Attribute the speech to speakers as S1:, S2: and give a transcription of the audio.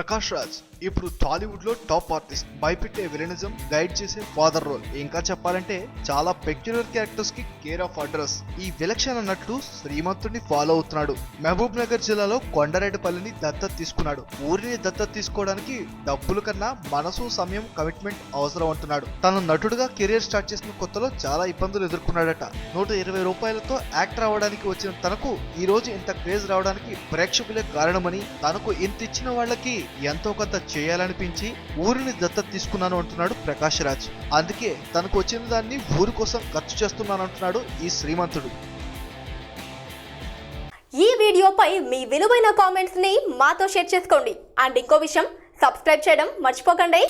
S1: ప్రకాష్ రాజ్ ఇప్పుడు టాలీవుడ్ లో top artist, భయపెట్టే విలనిజం, గైడ్ చేసే ఫాదర్ రోల్, ఇంకా చెప్పాలంటే చాలా పెక్యులర్ క్యారెక్టర్స్ కి కేర్ ఆఫ్ అడ్రస్. ఈ విలక్షణ నటుడు శ్రీమంతుడిని ఫాలో అవుతున్నాడు. మహబూబ్ నగర్ జిల్లాలో కొండరెడ్డిపల్లిని దత్తత తీసుకున్నాడు. ఊరిని దత్తత తీసుకోవడానికి డబ్బుల కన్నా మనసు, సమయం, కమిట్మెంట్ అవసరం అంటున్నాడు. తను నటుడుగా కెరీర్ స్టార్ట్ చేసిన కొత్తలో చాలా ఇబ్బందులు ఎదుర్కొన్నాడట. 120 రూపాయలతో యాక్టర్ అవడానికి వచ్చిన తనకు ఈ రోజు ఇంత క్రేజ్ రావడానికి ప్రేక్షకులే కారణమని, తనకు ఇంత ఇచ్చిన వాళ్ళకి ఎంతో కొంత చేయాలనిపించి ఊరిని దత్తత తీసుకున్నాను అంటున్నాడు ప్రకాష్ రాజ్. అందుకే తనకు వచ్చిన దాన్ని ఊరి కోసం ఖర్చు చేస్తున్నాను అంటున్నాడు ఈ శ్రీమంతుడు.
S2: ఈ వీడియోపై మీ విలువైన కామెంట్స్ ని మాతో షేర్ చేసుకోండి. అండ్ ఇంకో విషయం, సబ్స్క్రైబ్ చేయడం మర్చిపోకండి.